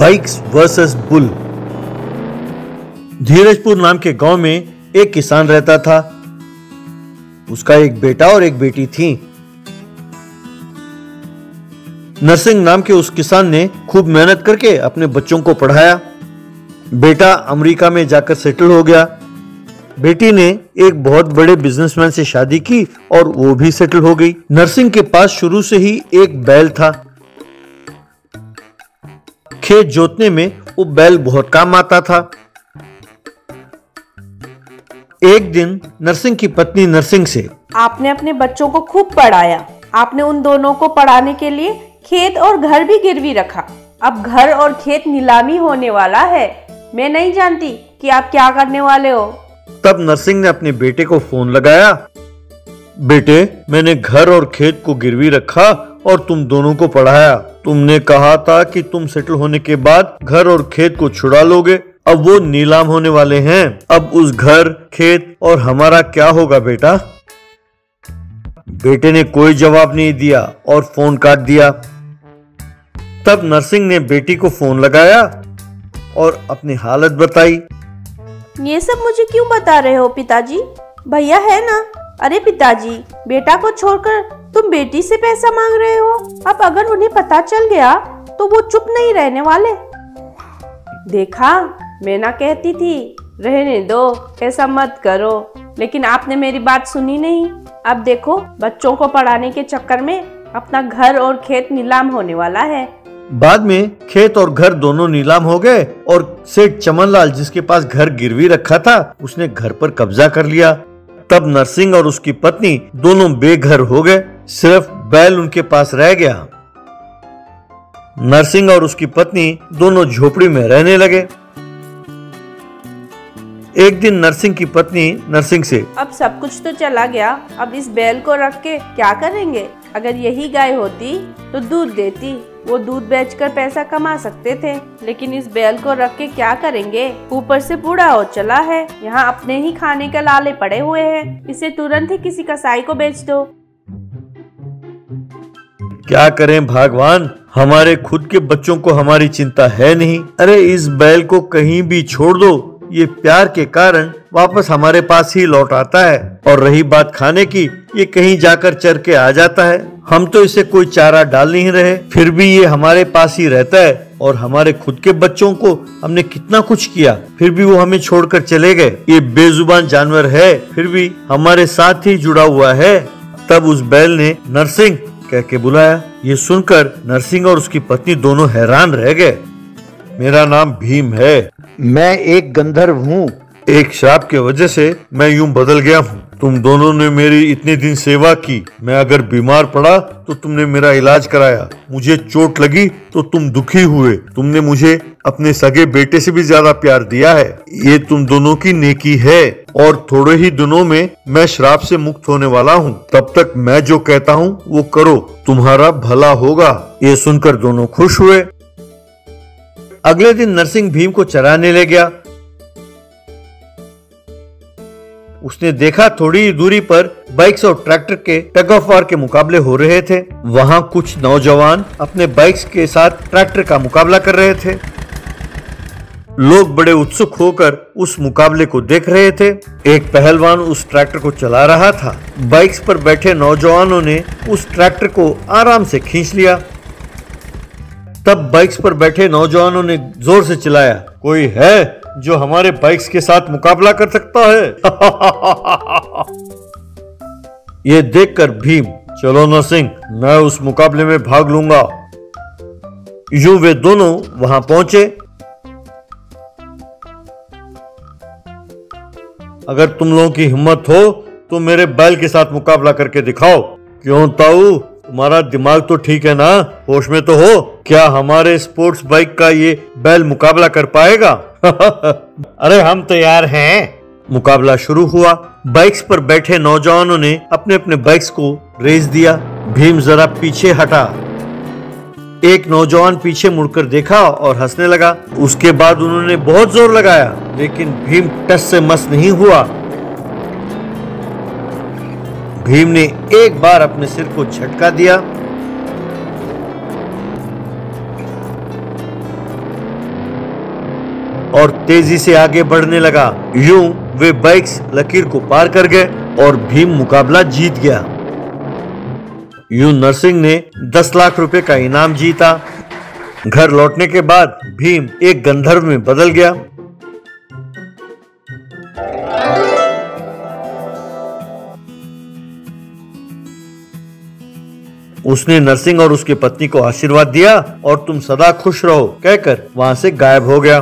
Bikes versus bull. धीरजपुर नाम के गांव में एक किसान रहता था। उसका एक बेटा और एक बेटी थी। नरसिंह नाम के उस किसान ने खूब मेहनत करके अपने बच्चों को पढ़ाया। बेटा अमेरिका में जाकर सेटल हो गया। बेटी ने एक बहुत बड़े बिजनेसमैन से शादी की और वो भी सेटल हो गई। नरसिंह के पास शुरू से ही एक बैल था। खेत जोतने में वो बैल बहुत काम आता था। एक दिन नरसिंह की पत्नी नरसिंह से, आपने अपने बच्चों को खूब पढ़ाया। आपने उन दोनों को पढ़ाने के लिए खेत और घर भी गिरवी रखा। अब घर और खेत नीलामी होने वाला है। मैं नहीं जानती कि आप क्या करने वाले हो। तब नरसिंह ने अपने बेटे को फोन लगाया। बेटे, मैंने घर और खेत को गिरवी रखा और तुम दोनों को पढ़ाया। तुमने कहा था कि तुम सेटल होने के बाद घर और खेत को छुड़ा लोगे। अब वो नीलाम होने वाले हैं। अब उस घर, खेत और हमारा क्या होगा बेटा? बेटे ने कोई जवाब नहीं दिया और फोन काट दिया। तब नरसिंह ने बेटी को फोन लगाया और अपनी हालत बताई। ये सब मुझे क्यों बता रहे हो पिताजी? भैया है ना। अरे पिताजी, बेटा को छोड़कर तुम बेटी से पैसा मांग रहे हो। अब अगर उन्हें पता चल गया तो वो चुप नहीं रहने वाले। देखा, मैं ना कहती थी रहने दो, ऐसा मत करो, लेकिन आपने मेरी बात सुनी नहीं। अब देखो, बच्चों को पढ़ाने के चक्कर में अपना घर और खेत नीलाम होने वाला है। बाद में खेत और घर दोनों नीलाम हो गए और सेठ चमनलाल, जिसके पास घर गिरवी रखा था, उसने घर पर कब्जा कर लिया। तब नरसिंह और उसकी पत्नी दोनों बेघर हो गए। सिर्फ बैल उनके पास रह गया। नरसिंह और उसकी पत्नी दोनों झोपड़ी में रहने लगे। एक दिन नरसिंह की पत्नी नरसिंह से, अब सब कुछ तो चला गया, अब इस बैल को रख के क्या करेंगे? अगर यही गाय होती तो दूध देती, वो दूध बेचकर पैसा कमा सकते थे, लेकिन इस बैल को रख के क्या करेंगे? ऊपर से बूढ़ा हो चला है, यहाँ अपने ही खाने के लाले पड़े हुए हैं। इसे तुरंत ही किसी कसाई को बेच दो। क्या करें भगवान, हमारे खुद के बच्चों को हमारी चिंता है नहीं। अरे इस बैल को कहीं भी छोड़ दो, ये प्यार के कारण वापस हमारे पास ही लौट आता है। और रही बात खाने की, ये कहीं जाकर चर के आ जाता है। हम तो इसे कोई चारा डाल नहीं रहे, फिर भी ये हमारे पास ही रहता है। और हमारे खुद के बच्चों को हमने कितना कुछ किया, फिर भी वो हमें छोड़कर चले गए। ये बेजुबान जानवर है, फिर भी हमारे साथ ही जुड़ा हुआ है। तब उस बैल ने नरसिंह कह के बुलाया। ये सुनकर नरसिंह और उसकी पत्नी दोनों हैरान रह गए। मेरा नाम भीम है, मैं एक गंधर्व हूँ। एक श्राप के वजह से मैं यूं बदल गया हूँ। तुम दोनों ने मेरी इतने दिन सेवा की। मैं अगर बीमार पड़ा तो तुमने मेरा इलाज कराया। मुझे चोट लगी तो तुम दुखी हुए। तुमने मुझे अपने सगे बेटे से भी ज्यादा प्यार दिया है। ये तुम दोनों की नेकी है और थोड़े ही दिनों में मैं श्राप से मुक्त होने वाला हूँ। तब तक मैं जो कहता हूँ वो करो, तुम्हारा भला होगा। ये सुनकर दोनों खुश हुए। अगले दिन नरसिंह भीम को चराने ले गया। उसने देखा थोड़ी दूरी पर बाइक्स और ट्रैक्टर के टग ऑफ वार के मुकाबले हो रहे थे। वहां कुछ नौजवान अपने बाइक्स के साथ ट्रैक्टर का मुकाबला कर रहे थे। लोग बड़े उत्सुक होकर उस मुकाबले को देख रहे थे। एक पहलवान उस ट्रैक्टर को चला रहा था। बाइक्स पर बैठे नौजवानों ने उस ट्रैक्टर को आराम से खींच लिया। तब बाइक्स पर बैठे नौजवानों ने जोर से चिल्लाया, कोई है जो हमारे बाइक्स के साथ मुकाबला कर सकता है? ये देखकर भीम, चलो नरसिंह, मैं उस मुकाबले में भाग लूंगा। यूं वे दोनों वहां पहुंचे। अगर तुम लोगों की हिम्मत हो तो मेरे बैल के साथ मुकाबला करके दिखाओ। क्यों ताऊ, तुम्हारा दिमाग तो ठीक है ना? होश में तो हो? क्या हमारे स्पोर्ट्स बाइक का ये बैल मुकाबला कर पाएगा? अरे हम तैयार हैं। मुकाबला शुरू हुआ। बाइक्स पर बैठे नौजवानों ने अपने अपने बाइक्स को रेस दिया। भीम जरा पीछे हटा। एक नौजवान पीछे मुड़कर देखा और हंसने लगा। उसके बाद उन्होंने बहुत जोर लगाया, लेकिन भीम टस से मस नहीं हुआ। भीम ने एक बार अपने सिर को झटका दिया। और तेजी से आगे बढ़ने लगा। यूं वे बाइक्स लकीर को पार कर गए और भीम मुकाबला जीत गया। यूं नरसिंह ने 10 लाख रुपए का इनाम जीता। घर लौटने के बाद भीम एक गंधर्व में बदल गया। उसने नरसिंह और उसकी पत्नी को आशीर्वाद दिया और तुम सदा खुश रहो कहकर वहां से गायब हो गया।